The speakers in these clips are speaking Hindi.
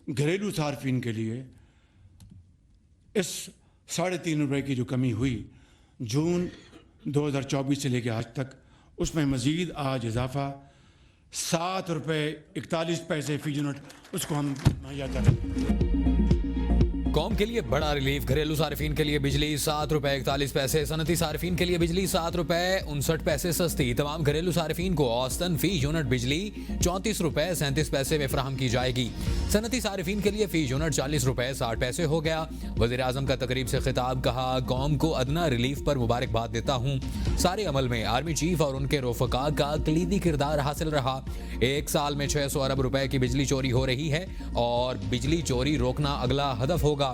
घरेलू सार्फिन के लिए इस 3.5 रुपये की जो कमी हुई जून 2024 से लेकर आज तक, उसमें मज़ीद आज इजाफा 7 रुपये 41 पैसे फी यूनिट उसको हम मुहैया करें। कौम के लिए बड़ा रिलीफ। घरेलू सार्फिन के लिए बिजली 7 रुपए 41 पैसे, सनती सार्फिन के लिए बिजली 7 रुपए 59 पैसे सस्ती। तमाम घरेलू सार्फिन को औसतन फी यूनिट बिजली 34 रुपए 37 पैसे में फराहम की जाएगी। सनती सार्फिन के लिए फी यूनिट 40 रुपए 60 पैसे हो गया। वज़ीर आज़म का तकरीब से खिताब, कहा कौम को अदना रिलीफ पर मुबारकबाद देता हूँ। सारे अमल में आर्मी चीफ और उनके रफ़का का कलीदी किरदार हासिल रहा। एक साल में 600 अरब रुपए की बिजली चोरी हो रही है और बिजली चोरी रोकना अगला हदफ होगा।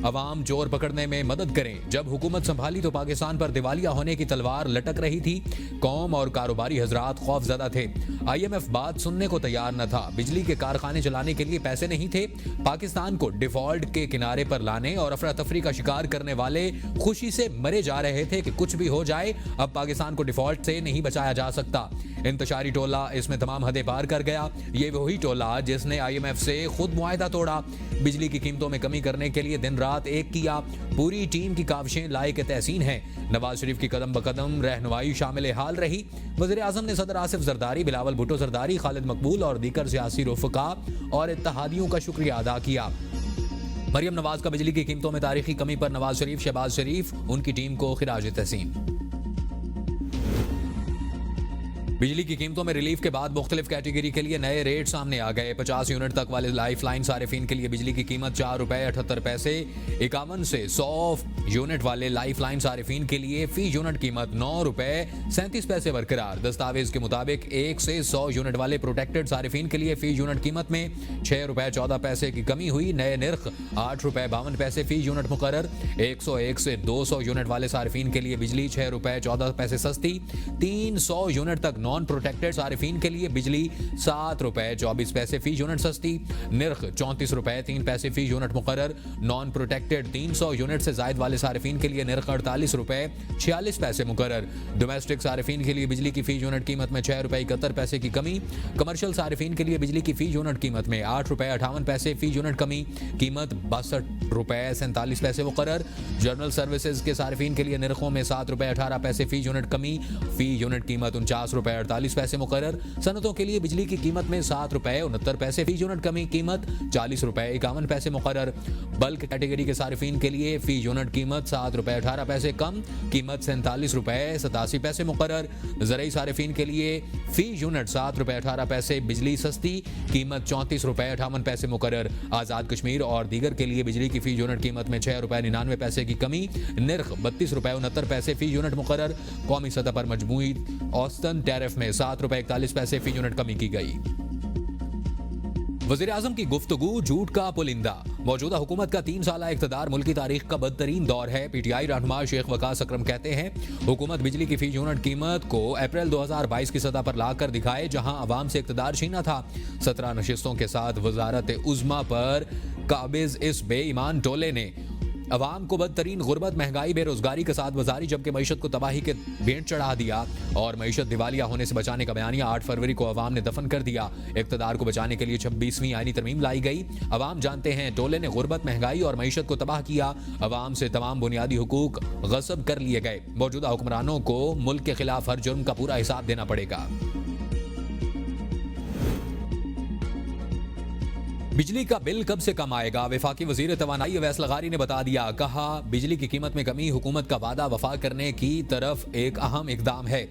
अवाम चोर पकड़ने में मदद करें। जब हुकूमत संभाली तो पाकिस्तान पर दिवालिया होने की तलवार लटक रही थी। कौम और कारोबारी हजरात खौफजदा थे। IMF बात सुनने को तैयार न था। बिजली के कारखाने चलाने के लिए पैसे नहीं थे। पाकिस्तान को डिफॉल्ट के किनारे पर लाने और अफरा तफरी का शिकार करने वाले खुशी से मरे जा रहे थे कि कुछ भी हो जाए, अब पाकिस्तान को डिफॉल्ट से नहीं बचाया जा सकता। इंतशारी टोला इसमें तमाम हदें पार कर गया। ये वही टोला जिसने IMF से खुद मुआहदा तोड़ा। बिजली की कीमतों में कमी करने के लिए दिन रात एक किया। पूरी टीम की काविशें लायक तहसीन हैं। नवाज शरीफ की कदम बकदम रहनुमाई शामिल हाल रही। वज़ीर आज़म ने सदर आसिफ जरदारी, बिलावल भुट्टो जरदारी, खालिद मकबूल और दीगर सियासी रफ़का और इत्तेहादियों का शुक्रिया अदा किया। मरियम नवाज का बिजली की कीमतों में तारीखी कमी पर नवाज शरीफ, शहबाज शरीफ, उनकी टीम को खिराज तहसीन। बिजली की कीमतों में रिलीफ के बाद मुख्तलिफ कैटेगरी के लिए नए रेट सामने आ गए। 50 यूनिट तक वाले लाइफ लाइन सारिफिन के लिए बिजली की कीमत 4 रुपए 78 पैसे। 51 से 100 यूनिट वाले लाइफ लाइन सारिफिन के लिए फी यूनिट कीमत 9 रुपए 37 पैसे बरकरार। दस्तावेज के मुताबिक 1 से 100 यूनिट वाले प्रोटेक्टेड सारिफिन के लिए फी यूनिट कीमत में 6 रुपए 14 पैसे की कमी हुई। नए निर्ख 8 रुपए 52 पैसे फी यूनिट मुकर्रर। 101 से 200 यूनिट वाले सारिफिन के लिए बिजली 6 रुपए 14 पैसे सस्ती। 300 यूनिट तक नॉन प्रोटेक्टेड सारिफिन के लिए बिजली 7 रुपए 24 पैसे फी यूनिट सस्ती। निर्ख 34 रुपए 3 पैसे फी यूनिट मुकर्रर। नॉन प्रोटेक्टेड 300 यूनिट से जायद वाले सारिफिन के लिए निर्ख 48 रुपए 46 पैसे मुकर्रर। डोमेस्टिक सारिफिन के लिए बिजली की फी यूनिट कीमत में 6 रुपए 71 पैसे की कमी। कमर्शियल सारिफिन के लिए बिजली की फी यूनिट कीमत में 8 रुपए 58 पैसे फी यूनिट कमी। कीमत 62 रुपए 47 पैसे मुकर्रर। जनरल सर्विसेज के सारिफिन के लिए निर्खों में 7 रुपए 18 पैसे फी यूनिट कमी। फी यूनिट कीमत 49 रुपए 48 पैसे मुकर्रर। सनतों के लिए बिजली की कीमत में 7 रुपए 69 पैसे फी यूनिट कमी। कीमत 40 रुपए 51 पैसे मुकर्रर। बल्क कैटेगरी के सारिफिन के लिए फी यूनिट कीमत 7 रुपए 18 पैसे कम। कीमत 47 रुपए 87 पैसे मुकर्रर। ज़रई सारिफिन के लिए फी यूनिट 7 रुपए 18 पैसे बिजली सस्ती। कीमत 34 रुपए 58 पैसे मुकर्रर। आज़ाद कश्मीर और दीगर के लिए बिजली की फी यूनिट कीमत में 6 रुपए 99 पैसे की कमी। निर्ख 32 रुपए 69 पैसे फी यूनिट मुकर्रर। कौमी सतह पर मजमूई औसतन टैरिफ में 7 रुपए 41 पैसे फी यूनिट कमी की गई। वज़ीर आज़म की गुफ्तगू झूठ का पुलिंदा। मौजूदा हुकूमत का 3 साल इक़्तिदार मुल्क की तारीख का बदतरीन दौर है। PTI रहनुमा शेख वकास अकरम कहते हैं हुकूमत बिजली की फी यूनिट कीमत को अप्रैल 2022 की सतह पर लाकर दिखाए जहां अवाम से इक़्तिदार छीना था। 17 नशिस्तों के साथ वजारत उज़्मा पर काबिज इस बेईमान टोले ने अवाम को बदतरीन गुर्बत, महंगाई, बेरोजगारी के साथ वजारी जबकि मईशत को तबाही के भेंट चढ़ा दिया और मईशत दिवालिया होने से बचाने का बयानिया 8 फरवरी को अवाम ने दफन कर दिया। इक़्तिदार को बचाने के लिए 26वीं आईनी तरमीम लाई गई। अवाम जानते हैं टोले ने गुर्बत, महंगाई और मईशत को तबाह किया। अवाम से तमाम बुनियादी हुकूक गस्ब कर लिए गए। मौजूदा हुक्मरानों को मुल्क के खिलाफ हर जुर्म का पूरा हिसाब देना पड़ेगा। बिजली का बिल कब से कम आएगा? वफाकी वजीर तवानाई अवैस लगारी ने बता दिया। कहा बिजली की कीमत में कमी हुकूमत का वादा वफा करने की तरफ एक अहम इकदाम है।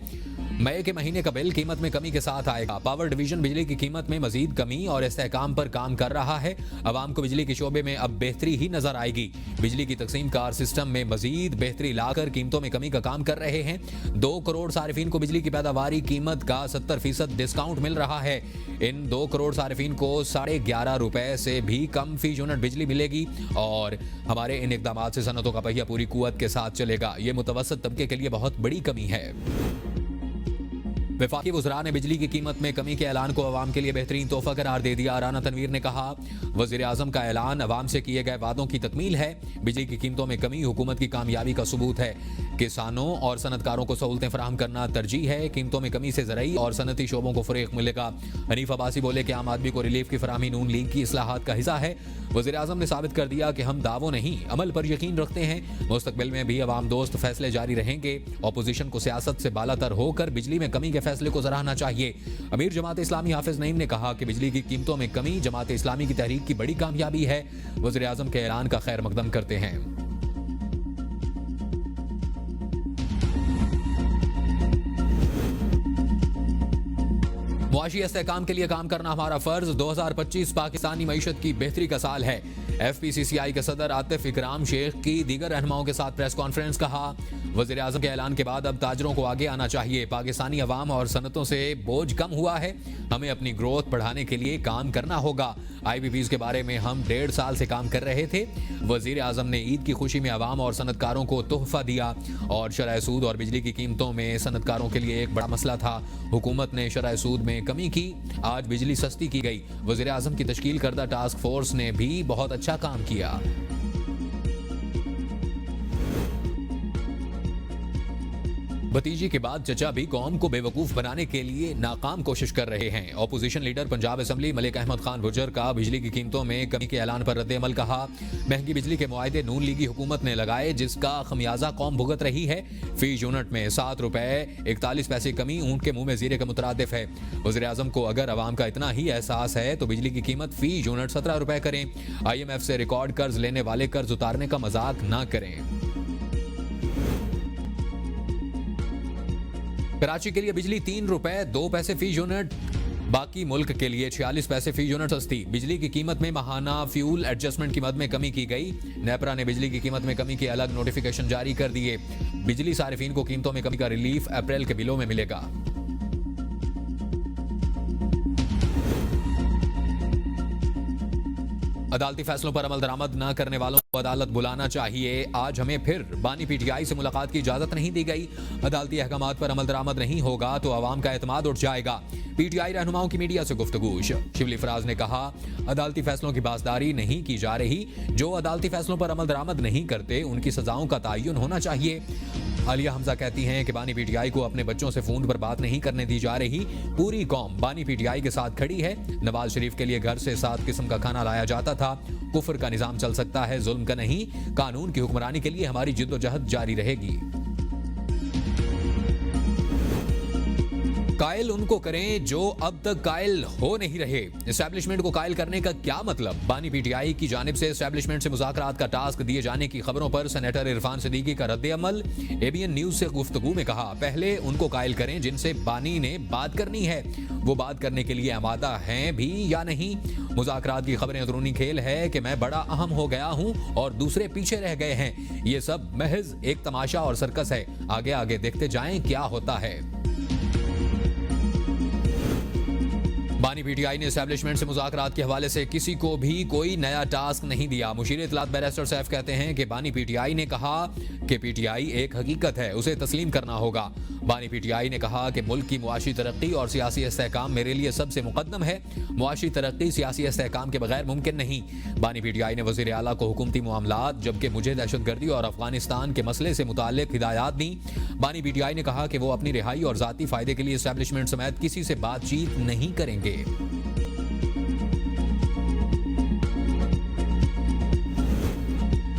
मई के महीने का बिल कीमत में कमी के साथ आएगा। पावर डिवीजन बिजली की कीमत में मजीद कमी और इस्तेहकाम पर काम कर रहा है। अवाम को बिजली के शोबे में अब बेहतरी ही नजर आएगी। बिजली की तकसीम कार सिस्टम में मजीद बेहतरी लाकर कीमतों में कमी का काम कर रहे हैं। 2 करोड़ सारिफिन को बिजली की पैदावारी कीमत का 70% डिस्काउंट मिल रहा है। इन 2 करोड़ सारिफिन को 11.5 रुपए से भी कम फी यूनिट बिजली मिलेगी और हमारे इन इकदाम से सनतों का पहिया पूरी कुव्वत के साथ चलेगा। ये मुतवसत तबके के लिए बहुत बड़ी कमी है। वफाकी वज़रा ने बिजली की कीमत में कमी के ऐलान को अवाम के लिए बेहतरीन तोहफा करार दे दिया। राना तनवीर ने कहा, वज़ीर आज़म का ऐलान अवाम से किए गए वादों की तकमील है। बिजली की कीमतों में कमी हुकूमत की कामयाबी का सबूत है। किसानों और सनतकारों को सहूलतें फराहम करना तरजीह है। कीमतों में कमी से ज़रई और सनती शोबों को फ़रेग मिलेगा। हनीफ अब्बासी बोले कि आम आदमी को रिलीफ की फराहमी नून लीग की इस्लाहात का हिस्सा है। वज़ीर आज़म ने साबित कर दिया कि हम दावों नहीं अमल पर यकीन रखते हैं। मुस्तकबिल में भी अवाम दोस्त फैसले जारी रहेंगे। अपोजिशन को सियासत से बालातर होकर बिजली में कमी के फैसले को सराहना चाहिए। अमीर जमात इस्लामी हाफिज नईम ने कहा कि बिजली की कीमतों में कमी जमात इस्लामी की तहरीक की बड़ी कामयाबी है। वज़ीर आज़म के ऐलान का खैर मकदम करते हैं। मुआशी इस्तेहकाम के लिए काम करना हमारा फर्ज। 2025 पाकिस्तानी मईशत की बेहतरी का साल है। FPCCI के सदर आतिफ इकराम शेख की दीगर रहनुमाओं के साथ प्रेस कॉन्फ्रेंस। कहा, वज़ीर आज़म के ऐलान के बाद अब ताजरों को आगे आना चाहिए। पाकिस्तानी अवाम और सनतों से बोझ कम हुआ है। हमें अपनी ग्रोथ बढ़ाने के लिए काम करना होगा। IPPs के बारे में हम 1.5 साल से काम कर रहे थे। वज़ीर आज़म ने ईद की खुशी में अवाम और सनतकारों को तोहफा दिया और शरह सूद और बिजली की कीमतों में सनतकारों के लिए एक बड़ा मसला था। हुकूमत ने शरह सूद में कमी की। आज बिजली सस्ती की गई। वज़ीर आज़म की तश्कील करदा टास्क फोर्स ने भी बहुत अच्छा काम किया। भतीजी के बाद चचा भी कौम को बेवकूफ बनाने के लिए नाकाम कोशिश कर रहे हैं। Opposition leader Punjab assembly Malik Ahmad Khan Gujjar का बिजली की कीमतों में कमी के ऐलान पर रद्द अमल। कहा, महंगी बिजली के मुआहदे नून लीगी हुकूमत ने लगाए जिसका खमियाजा कौम भुगत रही है। फी यूनिट में 7 रुपए 41 पैसे कमी ऊंट के मुंह में जीरे के मुतरादिफ है। वज़ीर आज़म को अगर अवाम का इतना ही एहसास है तो बिजली की कीमत फी यूनिट 17 रुपए करें। IMF से रिकॉर्ड कर्ज लेने वाले कर्ज उतारने का मजाक ना करें। कराची के लिए बिजली 3 रुपए 2 पैसे फी यूनिट, बाकी मुल्क के लिए 46 पैसे फी यूनिट सस्ती। बिजली की कीमत में माहाना फ्यूल एडजस्टमेंट की मद में कमी की गई। नेपरा ने बिजली की कीमत में कमी के अलग नोटिफिकेशन जारी कर दिए। बिजली सारिफीन को कीमतों में कमी का रिलीफ अप्रैल के बिलों में मिलेगा। अदालती फैसलों पर अमल दरामद न करने वालों को अदालत बुलाना चाहिए। आज हमें फिर बानी PTI से मुलाकात की इजाजत नहीं दी गई। अदालती अहकामात पर अमल दरामद नहीं होगा तो अवाम का एतमाद उठ जाएगा। PTI रहनुमाओं की मीडिया से गुफ्तगू। शिबली फराज ने कहा, अदालती फैसलों की बासदारी नहीं की जा रही। जो अदालती फैसलों पर अमल दरामद नहीं करते उनकी सजाओं का तयन होना चाहिए। आलिया हमजा कहती हैं कि बानी PTI को अपने बच्चों से फोन पर बात नहीं करने दी जा रही। पूरी कौम बानी PTI के साथ खड़ी है। नवाज शरीफ के लिए घर से 7 किस्म का खाना लाया जाता था। कुफर का निजाम चल सकता है, जुल्म का नहीं। कानून की हुक्मरानी के लिए हमारी जिद्दोजहद जारी रहेगी। कायल उनको करें जो अब तक कायल हो नहीं रहे। एस्टैब्लिशमेंट को कायल करने का क्या मतलब? बानी PTI की जानिब से एस्टैब्लिशमेंट से मुज़ाकरात का टास्क दिए जाने की खबरों पर सेनेटर इरफान सिद्दीकी का रद्द अमल। ABN न्यूज से गुफ्तगू में कहा, पहले उनको कायल करें जिनसे बानी ने बात करनी है। वो बात करने के लिए आमादा हैं भी या नहीं? मुज़ाकरात की खबरें अंदरूनी खेल है कि मैं बड़ा अहम हो गया हूं और दूसरे पीछे रह गए हैं। ये सब महज एक तमाशा और सर्कस है। आगे आगे देखते जाएं क्या होता है। बानी PTI ने एस्टैब्लिशमेंट से मुज़ाकरात के हवाले से किसी को भी कोई नया टास्क नहीं दिया। मुशीर इत्तलात बैरिस्टर सैफ कहते हैं कि बानी PTI ने कहा कि PTI एक हकीकत है, उसे तस्लीम करना होगा। बानी PTI ने कहा कि मुल्क की मुआशी तरक्की और सियासी इस्तेहकाम मेरे लिए सबसे मुकद्दम है। मुआशी तरक्की सियासी इस्तेहकाम के बगैर मुमकिन नहीं। बानी PTI ने वज़ीर आला को हुकूमती मामलात जबकि मुझे दहशतगर्दी और अफगानिस्तान के मसले से मुताल्लिक हिदायत दी। बानी PTI ने कहा कि वो अपनी रिहाई और ज़ाती फायदे के लिए एस्टैब्लिशमेंट समेत किसी से बातचीत नहीं करेंगे।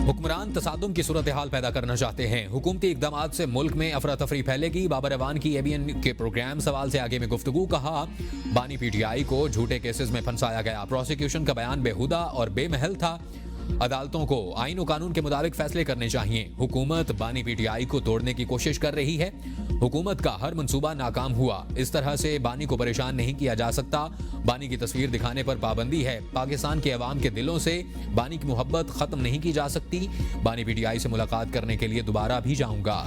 हुक्मरान तसादुम की सूरत हाल पैदा करना चाहते हैं। हुकूमती इकदाम से मुल्क में अफरा तफरी फैलेगी। बाबर अवान की ABN के प्रोग्राम सवाल से आगे में गुफ्तगू। कहा, बानी PTI को झूठे केसेस में फंसाया गया। प्रोसिक्यूशन का बयान बेहुदा और बेमहल था। अदालतों को आईन और कानून के मुताबिक फैसले करने चाहिए। हुकूमत बानी PTI को तोड़ने की कोशिश कर रही है। हुकूमत का हर मंसूबा नाकाम हुआ। इस तरह से बानी को परेशान नहीं किया जा सकता। बानी की तस्वीर दिखाने पर पाबंदी है। पाकिस्तान के अवाम के दिलों से बानी की मोहब्बत खत्म नहीं की जा सकती। बानी PTI से मुलाकात करने के लिए दोबारा भी जाऊंगा।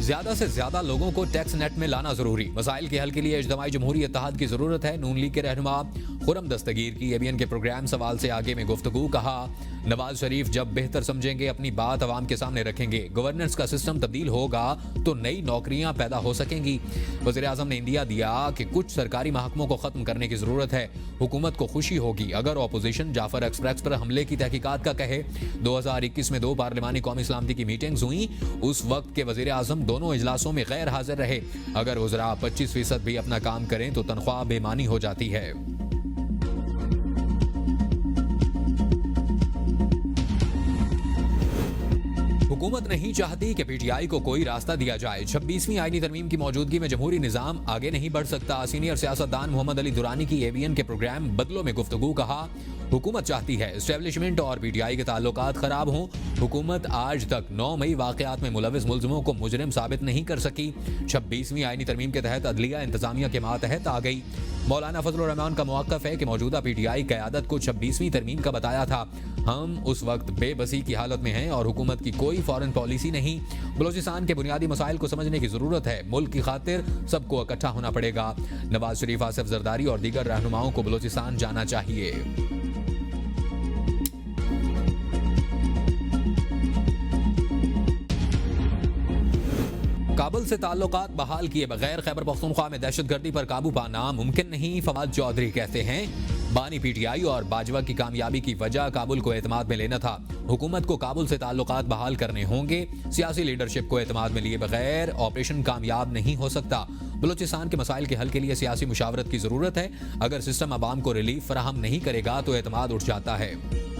ज्यादा से ज्यादा लोगों को टैक्स नेट में लाना जरूरी। मसाइल के हल के लिए इज्तिमाई जमहूरी इत्तेहाद की जरूरत है। नून लीग के रहनुमा खुरम दस्तगीर की एबीएन के प्रोग्राम सवाल से आगे में गुफ्तगू। कहा, नवाज शरीफ जब बेहतर समझेंगे अपनी बात अवाम के सामने रखेंगे, गवर्नेंस का सिस्टम तब्दील होगा तो नई नौकरियां पैदा हो सकेंगी। वज़ीर आज़म ने इंदिया दिया कि कुछ सरकारी महकमों को खत्म करने की जरूरत है। हुकूमत को खुशी होगी अगर ऑपोजिशन जाफर एक्सप्रेस पर हमले की तहकीकात का कहे। 2021 में 2 पार्लिमानी कौमी सलामती की मीटिंग्स हुई। उस वक्त के वज़ीर आज़म दोनों इजलासों में गैर हाजिर रहे। अगर वज़रा 25% भी अपना काम करें तो तनख्वाह बेमानी हो जाती है। हुकूमत नहीं चाहती कि पीटीआई को कोई रास्ता दिया जाए। 26वीं आईनी तरमीम की मौजूदगी में जमहूरी निजाम आगे नहीं बढ़ सकता। सीनियर सियासतदान मोहम्मद अली दुरानी की एबीएन के प्रोग्राम बदलों में गुफ्तगू। कहा, हुकूमत चाहती है एस्टेब्लिशमेंट और पीटीआई के ताल्लुकात खराब हों। हुकूमत आज तक 9 मई वाकयात में मुलविस मुल्जिमों को मुजरिम साबित नहीं कर सकी। 26वीं आईनी तरमीम के तहत अदलिया इंतजामिया के मातहत आ गई। मौलाना फजलुर रहमान का मौक़िफ़ है कि मौजूदा पीटीआई क़यादत को 26वीं तरमीम का बताया था। हम उस वक्त बेबसी की हालत में हैं और हुकूमत की कोई फॉरेन पॉलिसी नहीं। बलोचिस्तान के बुनियादी मसाइल को समझने की जरूरत है। मुल्क की खातिर सबको इकट्ठा होना पड़ेगा। नवाज शरीफ, आसिफ जरदारी और दीगर रहनुमाओं को बलोचिस्तान जाना चाहिए। काबुल से ताल्लुकात बहाल किए बगैर खैबर पख्तूनख्वा में दहशतगर्दी पर काबू पाना मुमकिन नहीं। फवाद चौधरी कहते हैं, बानी पीटीआई और बाजवा की कामयाबी की वजह काबुल को एतमाद में लेना था। हुकूमत को काबुल से ताल्लुकात बहाल करने होंगे। सियासी लीडरशिप को एतमाद में लिए बगैर ऑपरेशन कामयाब नहीं हो सकता। बलूचिस्तान के मसाइल के हल के लिए सियासी मुशावरत की जरूरत है। अगर सिस्टम अवाम को रिलीफ फराहम नहीं करेगा तो एतमाद उठ जाता है।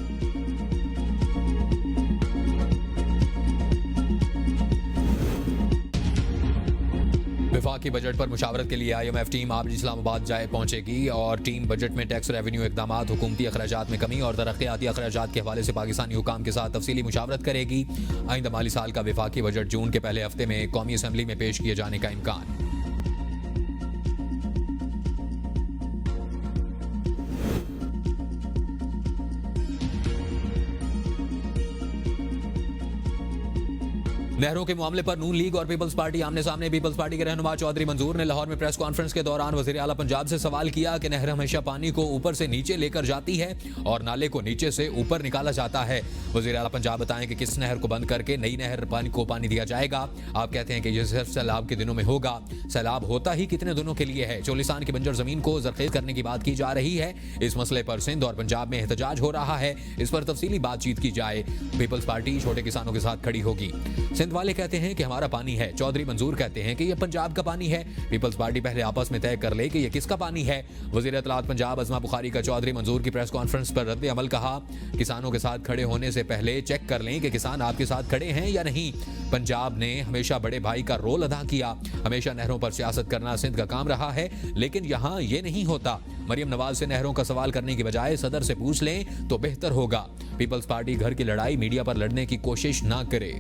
वफाकी बजट पर मुशावरत के लिए IMF टीम आज इस्लामाबाद पहुंचेगी और टीम बजट में टैक्स रेवेन्यू इकदामात, हुकूमती अखराजात में कमी और तरक्याती अखराजात के हवाले से पाकिस्तानी हुकाम के साथ तफसीली मुशावरत करेगी। आइंदा माली साल का वफाकी बजट जून के पहले हफ्ते में कौमी असम्बली में पेश किए जाने का इम्कान। नहरों के मामले पर नून लीग और पीपल्स पार्टी आमने सामने। पीपल्स पार्टी के रहनुमा चौधरी मंजूर ने लाहौर में प्रेस कॉन्फ्रेंस के दौरान वजीर आला पंजाब से सवाल किया कि नहर हमेशा पानी को ऊपर से नीचे लेकर जाती है और नाले को नीचे से ऊपर निकाला जाता है। वजीर आला पंजाब बताएं कि किस नहर को बंद करके नई नहर को पानी दिया जाएगा। आप कहते हैं कि यह सिर्फ सैलाब के दिनों में होगा। सैलाब होता ही कितने दिनों के लिए है? चोलिस्तान की बंजर जमीन को जरखेज करने की बात की जा रही है। इस मसले पर सिंध और पंजाब में एहतजाज हो रहा है। इस पर तफसीली बातचीत की जाए। पीपल्स पार्टी छोटे किसानों के साथ खड़ी होगी। सिंध वाले कहते हैं कि हमारा पानी है। चौधरी मंजूर कहते हैं कि यह पंजाब का पानी है। पीपल्स पार्टी पहले आपस में तय कर ले कि यह किसका पानी है। वजीर इत्तलात पंजाब अज़मा बुखारी का चौधरी मंजूर की प्रेस कॉन्फ्रेंस पर रद्द अमल। कहा, किसानों के साथ खड़े होने से पहले चेक कर लें कि किसान आपके साथ खड़े हैं या नहीं। पंजाब ने हमेशा बड़े भाई का रोल अदा किया। हमेशा नहरों पर सियासत करना सिंध का काम रहा है, लेकिन यहाँ ये नहीं होता। मरियम नवाज से नहरों का सवाल करने की बजाय सदर से पूछ लें तो बेहतर होगा। पीपल्स पार्टी घर की लड़ाई मीडिया पर लड़ने की कोशिश ना करे।